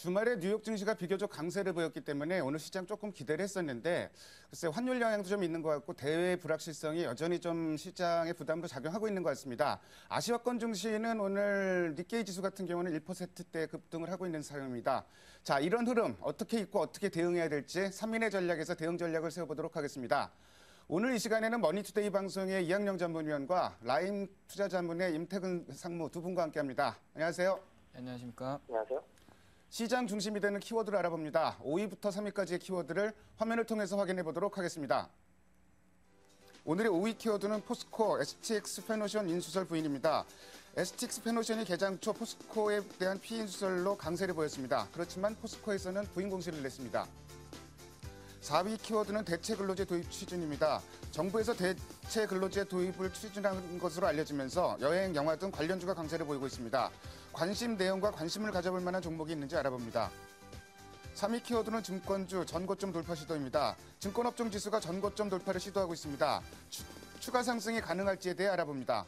주말에 뉴욕 증시가 비교적 강세를 보였기 때문에 오늘 시장 조금 기대를 했었는데 글쎄 환율 영향도 좀 있는 것 같고 대외 불확실성이 여전히 좀 시장의 부담으로 작용하고 있는 것 같습니다. 아시아권 증시는 오늘 니케이 지수 같은 경우는 1%대 급등을 하고 있는 상황입니다. 자, 이런 흐름 어떻게 읽고 어떻게 대응해야 될지 3인의 전략에서 대응 전략을 세워보도록 하겠습니다. 오늘 이 시간에는 머니투데이 방송의 이학영 전문위원과 라임 투자자문의 임태근 상무 두 분과 함께합니다. 안녕하세요. 안녕하십니까. 안녕하세요. 시장 중심이 되는 키워드를 알아봅니다. 5위부터 3위까지의 키워드를 화면을 통해서 확인해 보도록 하겠습니다. 오늘의 5위 키워드는 포스코 STX 페노션 인수설 부인입니다. STX 페노션이 개장 초 포스코에 대한 피인수설로 강세를 보였습니다. 그렇지만 포스코에서는 부인 공시를 냈습니다. 4위 키워드는 대체 근로제 도입 추진입니다. 정부에서 대체 근로제 도입을 추진한 것으로 알려지면서 여행, 영화 등 관련주가 강세를 보이고 있습니다. 관심 내용과 관심을 가져볼 만한 종목이 있는지 알아봅니다. 3위 키워드는 증권주 전고점 돌파 시도입니다. 증권업종 지수가 전고점 돌파를 시도하고 있습니다. 추가 상승이 가능할지에 대해 알아봅니다.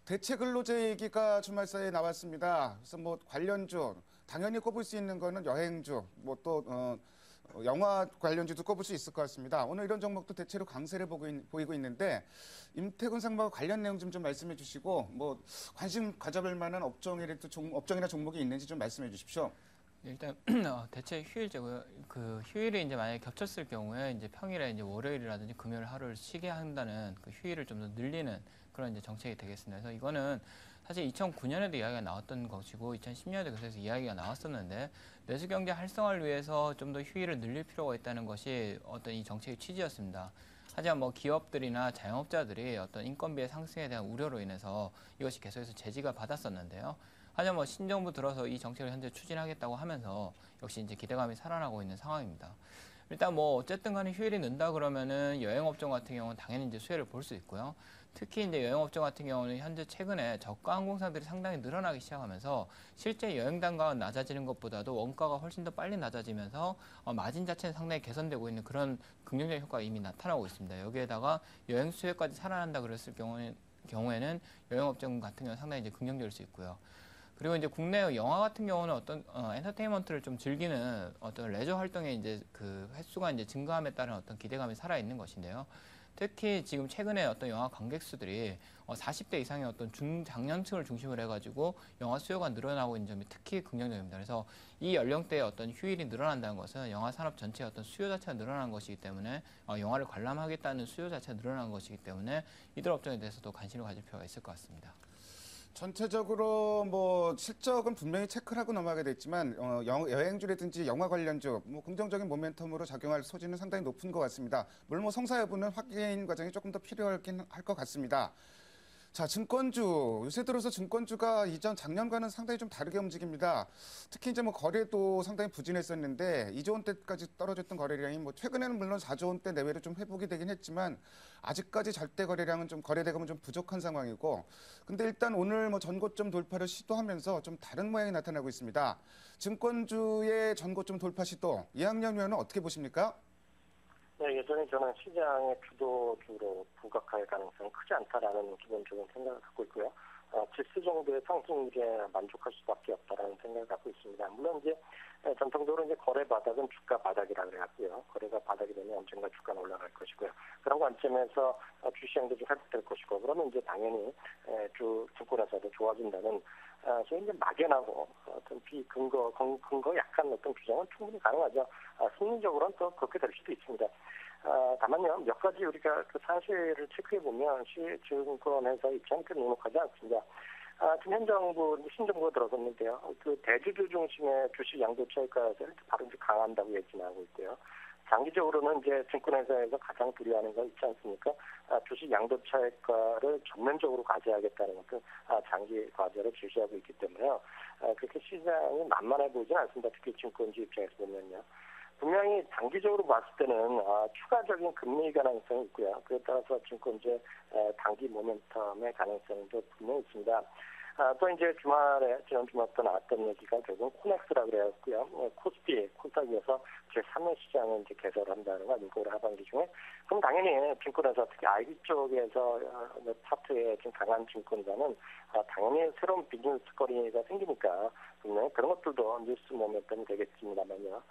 대체 근로제 얘기가 주말 사이에 나왔습니다. 그래서 뭐 관련주 당연히 꼽을 수 있는 거는 여행주, 뭐 또 영화 관련주도 꼽을 수 있을 것 같습니다. 오늘 이런 종목도 대체로 강세를 보이고 있는데 임태근 상무가 관련 내용 좀 말씀해 주시고 뭐 관심 가져볼 만한 업종이나 종목이 있는지 좀 말씀해 주십시오. 일단 대체 휴일제고요. 그 휴일이 이제 만약에 겹쳤을 경우에 이제 평일에 이제 월요일이라든지 금요일 하루를 쉬게 한다는 그 휴일을 좀 더 늘리는 그런 이제 정책이 되겠습니다. 그래서 이거는 사실 2009년에도 이야기가 나왔던 것이고 2010년에도 그래서 이야기가 나왔었는데 내수 경제 활성화를 위해서 좀 더 휴일을 늘릴 필요가 있다는 것이 어떤 이 정책의 취지였습니다. 하지만 뭐 기업들이나 자영업자들이 어떤 인건비의 상승에 대한 우려로 인해서 이것이 계속해서 제지가 받았었는데요. 하지만 뭐 신정부 들어서 이 정책을 현재 추진하겠다고 하면서 역시 이제 기대감이 살아나고 있는 상황입니다. 일단 뭐 어쨌든 간에 휴일이 는다 그러면은 여행업종 같은 경우는 당연히 이제 수혜를 볼 수 있고요. 특히 이제 여행업종 같은 경우는 현재 최근에 저가 항공사들이 상당히 늘어나기 시작하면서 실제 여행 단가가 낮아지는 것보다도 원가가 훨씬 더 빨리 낮아지면서 마진 자체는 상당히 개선되고 있는 그런 긍정적인 효과가 이미 나타나고 있습니다. 여기에다가 여행 수혜까지 살아난다 그랬을 경우에는 여행업종 같은 경우는 상당히 이제 긍정적일 수 있고요. 그리고 이제 국내 영화 같은 경우는 어떤 엔터테인먼트를 좀 즐기는 어떤 레저 활동의 이제 그 횟수가 이제 증가함에 따른 어떤 기대감이 살아 있는 것인데요. 특히 지금 최근에 어떤 영화 관객 수들이 40대 이상의 어떤 중장년층을 중심으로 해가지고 영화 수요가 늘어나고 있는 점이 특히 긍정적입니다. 그래서 이 연령대의 어떤 휴일이 늘어난다는 것은 영화 산업 전체의 어떤 수요 자체가 늘어난 것이기 때문에 영화를 관람하겠다는 수요 자체가 늘어난 것이기 때문에 이들 업종에 대해서도 관심을 가질 필요가 있을 것 같습니다. 전체적으로 뭐 실적은 분명히 체크를 하고 넘어가게 됐지만 여행주라든지 영화 관련주 뭐 긍정적인 모멘텀으로 작용할 소지는 상당히 높은 것 같습니다. 물론 뭐 성사 여부는 확인 과정이 조금 더 필요하긴 할 것 같습니다. 자, 증권주. 요새 들어서 증권주가 작년과는 상당히 좀 다르게 움직입니다. 특히 이제 뭐 거래도 상당히 부진했었는데 2조 원대까지 떨어졌던 거래량이 뭐 최근에는 물론 4조 원대 내외로 좀 회복이 되긴 했지만 아직까지 절대 거래량은 좀 거래대금은 좀 부족한 상황이고 근데 일단 오늘 뭐 전고점 돌파를 시도하면서 좀 다른 모양이 나타나고 있습니다. 증권주의 전고점 돌파 시도 이학영 위원은 어떻게 보십니까? 네, 여전히 저는 시장의 주도주로 부각할 가능성이 크지 않다라는 기본적인 생각을 갖고 있고요. 질수 정도의 상승률에 만족할 수밖에 없다라는 생각을 갖고 있습니다. 물론 이제 전통적으로 이제 거래 바닥은 주가 바닥이라고 그래갖고요. 거래가 바닥이 되면 언젠가 주가는 올라갈 것이고요. 그런 관점에서 주시장도 좀 회복될 것이고, 그러면 이제 당연히 증권회사도 좋아진다는 소위 이제 막연하고 어떤 비근거 약한 어떤 규정은 충분히 가능하죠. 심리적으로는 또 그렇게 될 수도 있습니다. 다만요, 몇 가지 우리가 그 사실을 체크해 보면 증권회사 입장이 그렇게 넉넉하지 않습니다. 지금 현 정부, 신정부가 들어섰는데요. 그 대주주 중심의 주식 양도 차익과를 바로 이제 강화한다고 예진하고 있고요. 장기적으로는 이제 증권회사에서 가장 두려워하는 거 있지 않습니까? 주식 양도 차익과를 전면적으로 과제하겠다는 것은 장기 과제를 제시하고 있기 때문에요. 그렇게 시장이 만만해 보이진 않습니다. 특히 증권주 입장에서 보면요. 분명히 단기적으로 봤을 때는 추가적인 금리 가능성이 있고요. 그에 따라서 증권주의 단기 모멘텀의 가능성도 분명히 있습니다. 또 이제 지난 주말에 또 나왔던 얘기가 결국 코넥스라 그래갖고요. 코스피, 코스닥에서 제3의 시장을 이제 개설한다는 거 아닙니까? 올해 하반기 중에. 그럼 당연히 증권회사, 특히 IB 쪽에서 파트에 좀 강한 증권사는 당연히 새로운 비즈니스 거리가 생기니까 분명히 그런 것들도 뉴스 모멘텀이 되겠습니다만요.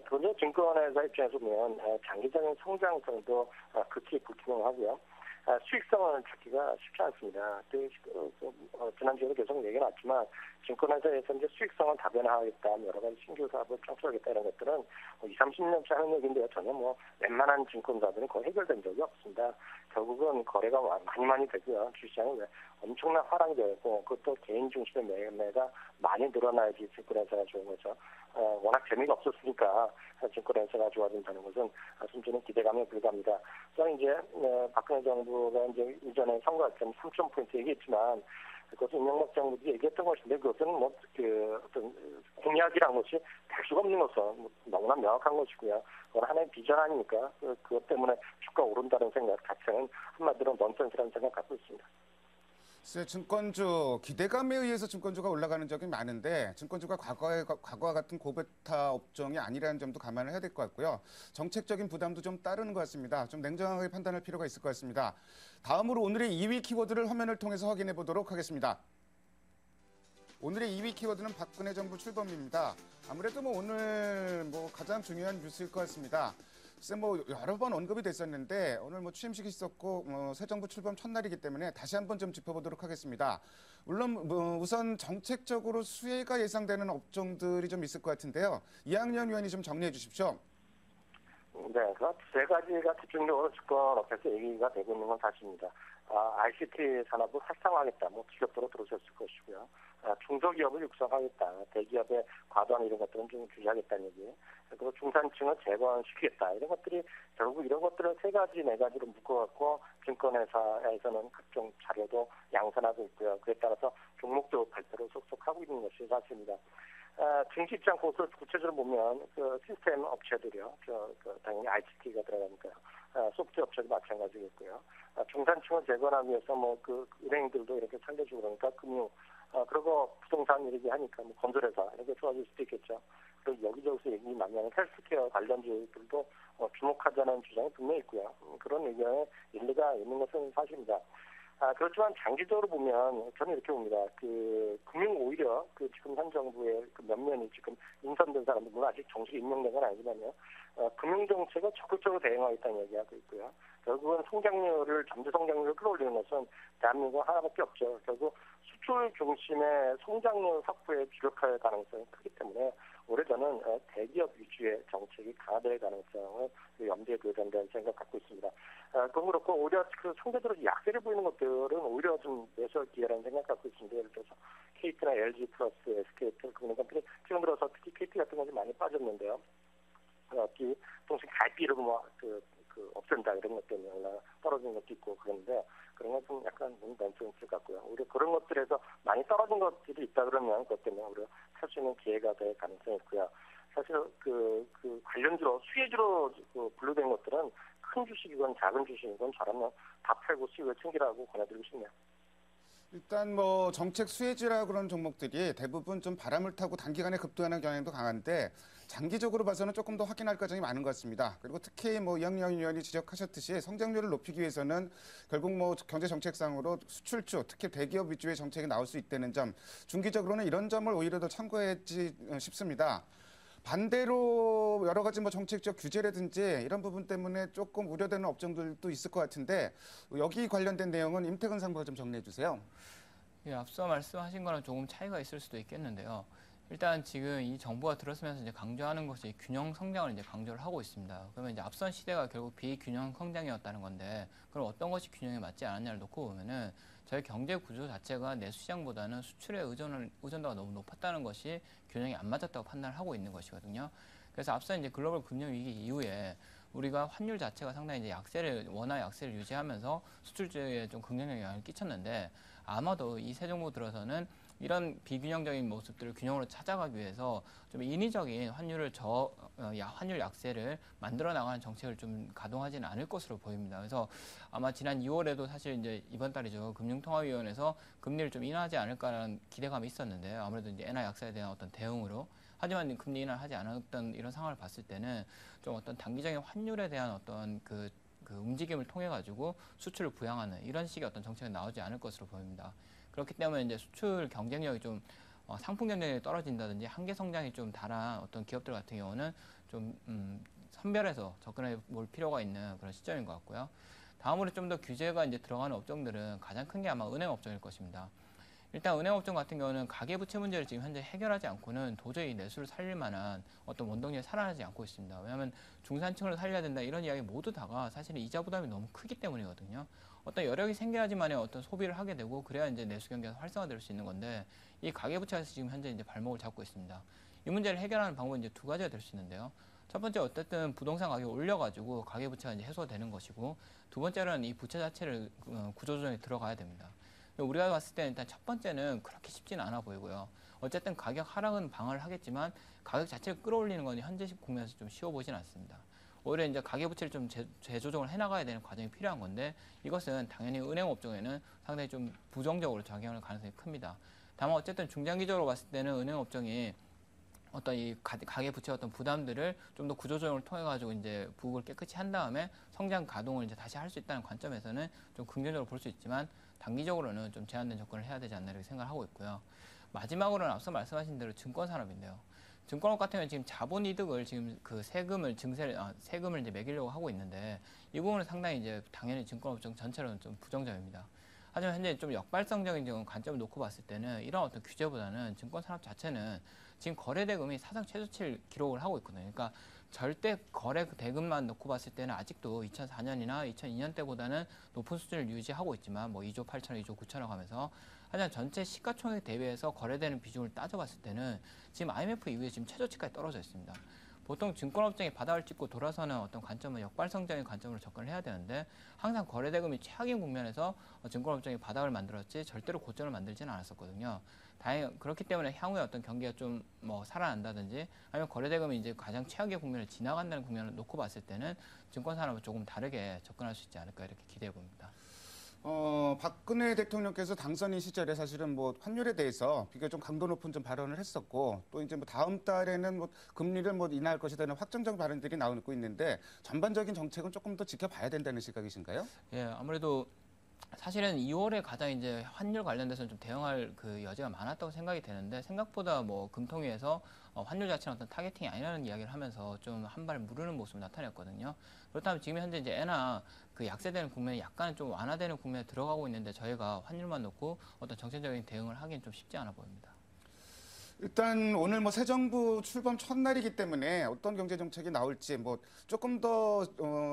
그런데 증권회사 입장에서 보면 장기적인 성장성도 극히 불투명하고요. 수익성을 찾기가 쉽지 않습니다. 지난주에도 계속 얘기가 나왔지만 증권회사에서 이제 수익성을 다변화하겠다, 여러 가지 신규 사업을 창출하겠다 이런 것들은 20, 30년째 하는 얘기인데요. 전혀 웬만한 증권사들은 거의 해결된 적이 없습니다. 결국은 거래가 많이 되고요. 주시장이 엄청난 하락이 되고 그것도 개인 중심의 매매가 많이 늘어나야지 증권회사가 좋은 거죠. 워낙 재미가 없었으니까 증권회사가 좋아진다는 것은 순전히 기대감에 불과합니다. 또 이제 박근혜 정부가 이제 이전에 선거할 때 3,000포인트 얘기했지만 그것은 이명박 정부도 얘기했던 것인데 그것은 어떤 공약이란 것이 될 수가 없는 것은 너무나 명확한 것이고요. 그건 하나의 비전 아닙니까? 그것 때문에 주가 오른다는 생각 자체는 한마디로 넌센스라는 생각 갖고 있습니다. 증권주 기대감에 의해서 증권주가 올라가는 적이 많은데 증권주가 과거와 같은 고베타 업종이 아니라는 점도 감안을 해야 될 것 같고요. 정책적인 부담도 좀 따르는 것 같습니다. 좀 냉정하게 판단할 필요가 있을 것 같습니다. 다음으로 오늘의 2위 키워드를 화면을 통해서 확인해 보도록 하겠습니다. 오늘의 2위 키워드는 박근혜 정부 출범입니다. 아무래도 오늘 가장 중요한 뉴스일 것 같습니다. 글쎄 여러 번 언급이 됐었는데 오늘 취임식이 있었고 새 정부 출범 첫날이기 때문에 다시 한번 좀 짚어보도록 하겠습니다. 물론 우선 정책적으로 수혜가 예상되는 업종들이 좀 있을 것 같은데요. 이학년 위원이 좀 정리해 주십시오. 네, 그 세 가지가 집중적으로 증권업계에서 얘기가 되고 있는 건 사실입니다. ICT 산업을 활성화하겠다, 기업도로 들어섰을 것이고요. 중소기업을 육성하겠다, 대기업의 과도한 이런 것들은 좀 규제하겠다는 얘기. 그리고 중산층을 재건시키겠다. 이런 것들이 결국 이런 것들을 세 가지, 네 가지로 묶어갖고 증권회사에서는 각종 자료도 양산하고 있고요. 그에 따라서 종목도 발표를 속속하고 있는 것이 사실입니다. 증시 입장 구체적으로 보면 시스템 업체들이요. 당연히 ICT가 들어가니까요. 소프트 업체도 마찬가지겠고요. 중산층을 재건하기 위해서 은행들도 이렇게 살려주고 그러니까 금융, 그리고 부동산 이렇게 하니까 건설회사 이렇게 좋아질 수도 있겠죠. 그리고 여기저기서 얘기 많이 하는 헬스케어 관련주들도 주목하자는 주장이 분명히 있고요. 그런 의견에 일리가 있는 것은 사실입니다. 그렇지만 장기적으로 보면 저는 이렇게 봅니다. 금융 오히려 지금 현 정부의 몇 면이 지금 인선된 사람들, 물론 아직 정식 임명된 건 아니지만요. 금융 정책에 적극적으로 대응하겠다는 얘기하고 있고요. 결국은 잠재 성장률을 끌어올리는 것은 대한민국 하나밖에 없죠. 결국 수출 중심의 성장률 확보에 주력할 가능성이 크기 때문에 올해 저는 대기업 위주의 정책이 강화될 가능성을 염두에 둬야 된다는 생각 갖고 있습니다. 그건 그렇고 오히려 상대적으로 약세를 보이는 것들은 오히려 좀 매수 기회라는 생각 갖고 있습니다. 예를 들어서 KT나 LG 플러스, SK텔 그런 것들이 지금 들어서 특히 KT 같은 것이 많이 빠졌는데요. 동시에 갈비를 없앤다 이런 것 때문에 떨어진 것도 있고 그런데 그런 건 좀 약간 넌센스 같고요. 오히려 그런 것들에서 많이 떨어진 것들이 있다 그러면 그것 때문에 오히려 살 수 있는 기회가 될 가능성이 있고요. 사실 관련주로 수혜주로 분류된 것들은 큰 주식이건 작은 주식이건 저라면 다 팔고 수익을 챙기라고 권해드리고 싶네요. 일단 정책 수혜주라 그런 종목들이 대부분 좀 바람을 타고 단기간에 급등하는 경향도 강한데 장기적으로 봐서는 조금 더 확인할 과정이 많은 것 같습니다. 그리고 특히 이학년 위원이 지적하셨듯이 성장률을 높이기 위해서는 결국 경제 정책상으로 수출주, 특히 대기업 위주의 정책이 나올 수 있다는 점, 중기적으로는 이런 점을 오히려 더 참고했지 싶습니다. 반대로 여러 가지 정책적 규제라든지 이런 부분 때문에 조금 우려되는 업종들도 있을 것 같은데 여기 관련된 내용은 임태근 상무가 좀 정리해 주세요. 예, 앞서 말씀하신 거랑 조금 차이가 있을 수도 있겠는데요. 일단 지금 이 정부가 들어서면서 이제 강조하는 것이 균형 성장을 이제 강조를 하고 있습니다. 그러면 이제 앞선 시대가 결국 비균형 성장이었다는 건데, 그럼 어떤 것이 균형에 맞지 않았냐를 놓고 보면은 저희 경제 구조 자체가 내수시장보다는 수출의 의존도가 너무 높았다는 것이 균형이 안 맞았다고 판단을 하고 있는 것이거든요. 그래서 앞서 이제 글로벌 금융 위기 이후에 우리가 환율 자체가 상당히 이제 원화 약세를 유지하면서 수출주에 좀 긍정적인 영향을 끼쳤는데 아마도 이 새 정부 들어서는 이런 비균형적인 모습들을 균형으로 찾아가기 위해서 좀 인위적인 환율 약세를 만들어 나가는 정책을 좀 가동하지는 않을 것으로 보입니다. 그래서 아마 지난 2월에도 사실 이제 이번 달이죠. 금융통화위원회에서 금리를 좀 인하하지 않을까라는 기대감이 있었는데 아무래도 이제 엔화 약세에 대한 어떤 대응으로 하지만 금리 인하를 하지 않았던 이런 상황을 봤을 때는 좀 어떤 단기적인 환율에 대한 어떤 그 움직임을 통해 가지고 수출을 부양하는 이런 식의 어떤 정책이 나오지 않을 것으로 보입니다. 그렇기 때문에 이제 수출 경쟁력이 좀 상품 경쟁력이 떨어진다든지 한계 성장이 좀 달한 어떤 기업들 같은 경우는 좀 선별해서 접근해 볼 필요가 있는 그런 시점인 것 같고요. 다음으로 좀 더 규제가 이제 들어가는 업종들은 가장 큰 게 아마 은행 업종일 것입니다. 일단 은행 업종 같은 경우는 가계부채 문제를 지금 현재 해결하지 않고는 도저히 내수를 살릴 만한 어떤 원동력이 살아나지 않고 있습니다. 왜냐하면 중산층을 살려야 된다 이런 이야기 모두 다가 사실은 이자 부담이 너무 크기 때문이거든요. 어떤 여력이 생겨야지만이 어떤 소비를 하게 되고 그래야 이제 내수 경기가 활성화될 수 있는 건데 이 가계부채가 지금 현재 이제 발목을 잡고 있습니다. 이 문제를 해결하는 방법은 이제 두 가지가 될 수 있는데요. 첫 번째 어쨌든 부동산 가격을 올려가지고 가계부채가 이제 해소가 되는 것이고 두 번째로는 이 부채 자체를 구조조정에 들어가야 됩니다. 우리가 봤을 때는 일단 첫 번째는 그렇게 쉽지는 않아 보이고요. 어쨌든 가격 하락은 방어를 하겠지만 가격 자체를 끌어올리는 건 현재 국면에서 좀 쉬워 보이진 않습니다. 오히려 이제 가계부채를 좀 재조정을 해나가야 되는 과정이 필요한 건데 이것은 당연히 은행 업종에는 상당히 좀 부정적으로 작용할 가능성이 큽니다. 다만 어쨌든 중장기적으로 봤을 때는 은행 업종이 어떤 이 가계 부채 어떤 부담들을 좀 더 구조조정을 통해 가지고 이제 부국을 깨끗이 한 다음에 성장 가동을 이제 다시 할 수 있다는 관점에서는 좀 긍정적으로 볼 수 있지만 단기적으로는 좀 제한된 접근을 해야 되지 않나 이렇게 생각을 하고 있고요. 마지막으로는 앞서 말씀하신 대로 증권 산업인데요. 증권업 같은 경우는 지금 자본이득을 지금 그 세금을 이제 매기려고 하고 있는데 이 부분은 상당히 이제 당연히 증권업종 전체로는 좀 부정적입니다. 하지만 현재 좀 역발상적인 관점을 놓고 봤을 때는 이런 어떤 규제보다는 증권 산업 자체는 지금 거래 대금이 사상 최저치를 기록을 하고 있거든요. 그러니까 절대 거래 대금만 놓고 봤을 때는 아직도 2004년이나 2002년 때보다는 높은 수준을 유지하고 있지만 뭐 2조 8천억, 2조 9천억 하면서 하지만 전체 시가총액 대비해서 거래되는 비중을 따져봤을 때는 지금 IMF 이후에 지금 최저치까지 떨어져 있습니다. 보통 증권업종이 바닥을 찍고 돌아서는 어떤 관점은 역발성적인 관점으로 접근을 해야 되는데 항상 거래대금이 최악인 국면에서 증권업종이 바닥을 만들었지 절대로 고점을 만들지는 않았었거든요. 다행히 그렇기 때문에 향후에 어떤 경기가 좀 뭐 살아난다든지 아니면 거래대금이 이제 가장 최악의 국면을 지나간다는 국면을 놓고 봤을 때는 증권산업은 조금 다르게 접근할 수 있지 않을까 이렇게 기대해 봅니다. 박근혜 대통령께서 당선인 시절에 사실은 뭐 환율에 대해서 비교적 좀 강도 높은 좀 발언을 했었고 또 이제 뭐 다음 달에는 뭐 금리를 뭐 인하할 것이라는 확정적 발언들이 나오고 있는데 전반적인 정책은 조금 더 지켜봐야 된다는 시각이신가요? 예, 아무래도 사실은 2월에 가장 이제 환율 관련돼서는 좀 대응할 그 여지가 많았다고 생각이 되는데 생각보다 뭐 금통위에서 환율 자체는 어떤 타겟팅이 아니라는 이야기를 하면서 좀 한 발 무르는 모습을 나타냈거든요. 그렇다면 지금 현재 이제 엔화 그 약세되는 국면이 약간 좀 완화되는 국면에 들어가고 있는데 저희가 환율만 놓고 어떤 정책적인 대응을 하기는 좀 쉽지 않아 보입니다. 일단 오늘 뭐 새 정부 출범 첫날이기 때문에 어떤 경제 정책이 나올지 뭐 조금 더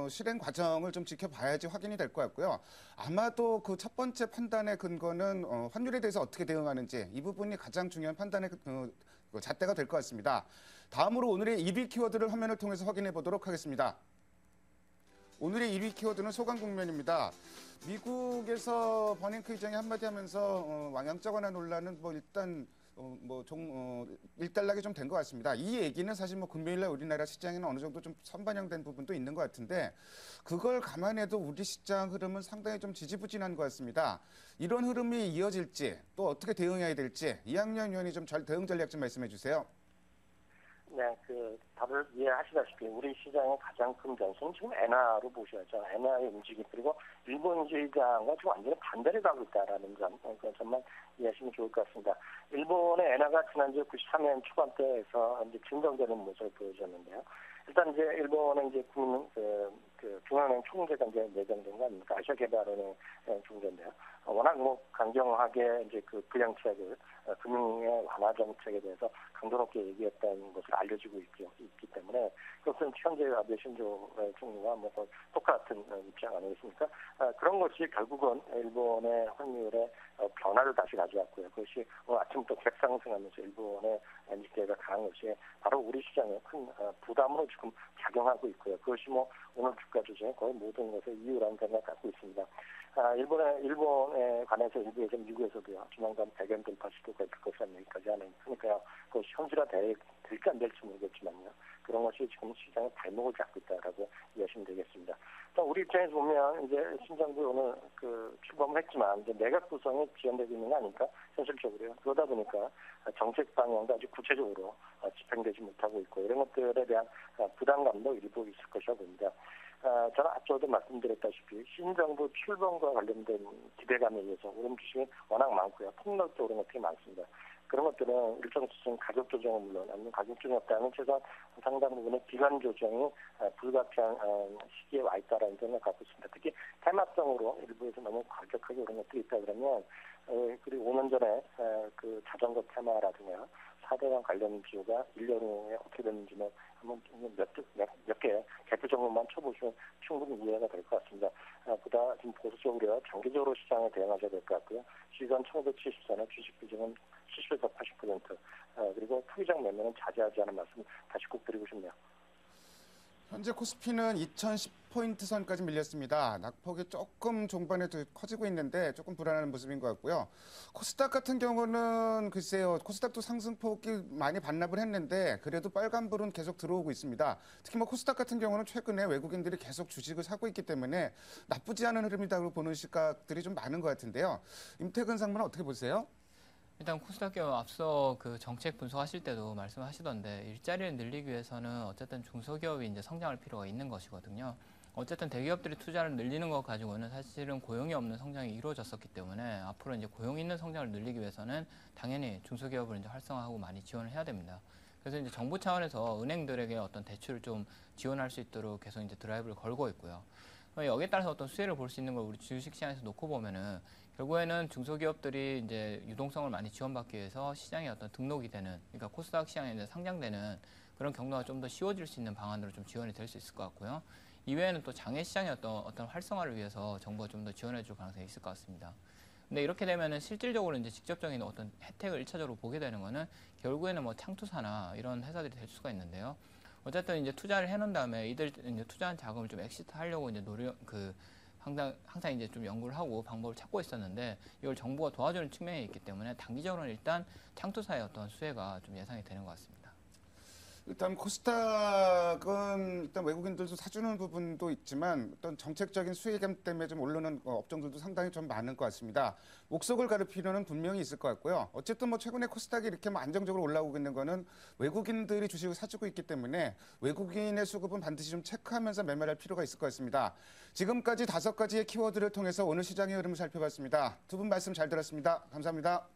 실행 과정을 좀 지켜봐야지 확인이 될 것 같고요. 아마도 그 첫 번째 판단의 근거는 환율에 대해서 어떻게 대응하는지 이 부분이 가장 중요한 판단의 그 잣대가 될 것 같습니다. 다음으로 오늘의 1위 키워드를 화면을 통해서 확인해 보도록 하겠습니다. 오늘의 1위 키워드는 소강 국면입니다. 미국에서 버냉크 의장이 한마디 하면서 왕양적 완화 논란은 뭐 일단 일단락이 좀 된 것 같습니다. 이 얘기는 사실 뭐 금요일날 우리나라 시장에는 어느 정도 좀 선반영된 부분도 있는 것 같은데 그걸 감안해도 우리 시장 흐름은 상당히 좀 지지부진한 것 같습니다. 이런 흐름이 이어질지 또 어떻게 대응해야 될지 이학년 위원이 좀 대응 전략 좀 말씀해 주세요. 네, 다들 이해하시다시피 우리 시장의 가장 큰 변수는 지금 엔화로 보셔야죠. 엔화의 움직임 그리고 일본 시장과 지금 완전히 반대로 가고 있다라는 점, 정말 이해하시면 좋을 것 같습니다. 일본의 엔화가 지난주 93년 초반대에서 이제 진정되는 모습을 보여줬는데요. 일단 이제 일본의 이제 중앙은행 총재가 이제 내정된 거 아닙니까? 아시아개발은행 총재인데요. 워낙 뭐 강경하게 이제 그 부양책을 금융의 완화 정책에 대해서 강도 높게 얘기했다는 것을 알려지고 있기 때문에 그것은 현재 아베 신조 총리와 뭐 똑같은 입장 아니겠습니까? 그런 것이 결국은 일본의 환율의 변화를 다시 가져왔고요. 그것이 오늘 아침부터 객상승하면서 일본의 니케이가 강한 것이 바로 우리 시장에 큰 부담으로 지금 작용하고 있고요. 그것이 뭐 오늘 주가 조정의 거의 모든 것의 이유라는 생각을 갖고 있습니다. 일본에 관해서 일부에서 미국에서도요, 조만간 백연 돌파 시도가 있을 것이라는 얘기까지 하니까요, 그것이 현실화될지 안 될지 모르겠지만요, 그런 것이 지금 시장의 발목을 잡고 있다라고 이해하시면 되겠습니다. 우리 입장에서 보면 이제 신정부 오늘 출범을 했지만 이제 내각 구성이 지연되고 있는 거 아닙니까? 현실적으로요. 그러다 보니까 정책 방향도 아주 구체적으로 집행되지 못하고 있고 이런 것들에 대한 부담감도 일부 있을 것이라고 봅니다. 저는 앞서도 말씀드렸다시피 신정부 출범과 관련된 기대감에 의해서 오른 주식이 워낙 많고요. 폭락도 오른 것들이 많습니다. 그런 것들은 일정 수준 가격 조정은 물론 아니면 가격 조정이 없다면 최소한 상당 부분의 기간 조정이 불가피한 시기에 와 있다라는 생각을 갖고 있습니다. 특히 테마성으로 일부에서 너무 과격하게 오른 것들이 있다 그러면 그리고 5년 전에 그 자전거 테마라든가 4대강 관련 기후가 1년 후에 어떻게 됐는지는 한번 몇 개 개표 정도만 쳐보시면 충분히 이해가 될 것 같습니다. 보다 좀 보수적으로 장기적으로 시장에 대응하셔야 될 것 같고요. 시선 1974년 주식 비중은 70에서 80%, 그리고 투기적 매매는 자제하지 않은 말씀 다시 꼭 드리고 싶네요. 현재 코스피는 2010포인트 선까지 밀렸습니다. 낙폭이 조금 종반에 더 커지고 있는데 조금 불안한 모습인 것 같고요. 코스닥 같은 경우는 글쎄요. 코스닥도 상승폭이 많이 반납을 했는데 그래도 빨간불은 계속 들어오고 있습니다. 특히 뭐 코스닥 같은 경우는 최근에 외국인들이 계속 주식을 사고 있기 때문에 나쁘지 않은 흐름이라고 보는 시각들이 좀 많은 것 같은데요. 임태근 상무는 어떻게 보세요? 일단 코스닥 경우 앞서 그 정책 분석하실 때도 말씀하시던데 일자리를 늘리기 위해서는 어쨌든 중소기업이 이제 성장할 필요가 있는 것이거든요. 어쨌든 대기업들이 투자를 늘리는 것 가지고는 사실은 고용이 없는 성장이 이루어졌었기 때문에 앞으로 이제 고용 있는 성장을 늘리기 위해서는 당연히 중소기업을 이제 활성화하고 많이 지원을 해야 됩니다. 그래서 이제 정부 차원에서 은행들에게 어떤 대출을 좀 지원할 수 있도록 계속 이제 드라이브를 걸고 있고요. 여기에 따라서 어떤 수혜를 볼 수 있는 걸 우리 주식시장에서 놓고 보면은 결국에는 중소기업들이 이제 유동성을 많이 지원받기 위해서 시장에 어떤 등록이 되는, 그러니까 코스닥 시장에 이제 상장되는 그런 경로가 좀 더 쉬워질 수 있는 방안으로 좀 지원이 될 수 있을 것 같고요. 이외에는 또 장외 시장의 어떤 활성화를 위해서 정부가 좀 더 지원해 줄 가능성이 있을 것 같습니다. 근데 이렇게 되면은 실질적으로 이제 직접적인 어떤 혜택을 1차적으로 보게 되는 거는 결국에는 뭐 창투사나 이런 회사들이 될 수가 있는데요. 어쨌든 이제 투자를 해놓은 다음에 이들 이제 투자한 자금을 좀 엑시트 하려고 이제 항상 이제 좀 연구를 하고 방법을 찾고 있었는데 이걸 정부가 도와주는 측면이 있기 때문에 단기적으로는 일단 창투사의 어떤 수혜가 좀 예상이 되는 것 같습니다. 일단 코스닥은 일단 외국인들도 사주는 부분도 있지만 어떤 정책적인 수혜감 때문에 좀 오르는 업종들도 상당히 좀 많은 것 같습니다. 목석을 가를 필요는 분명히 있을 것 같고요. 어쨌든 뭐 최근에 코스닥이 이렇게 뭐 안정적으로 올라오고 있는 거는 외국인들이 주식을 사주고 있기 때문에 외국인의 수급은 반드시 좀 체크하면서 매매할 필요가 있을 것 같습니다. 지금까지 5가지의 키워드를 통해서 오늘 시장의 흐름을 살펴봤습니다. 두 분 말씀 잘 들었습니다. 감사합니다.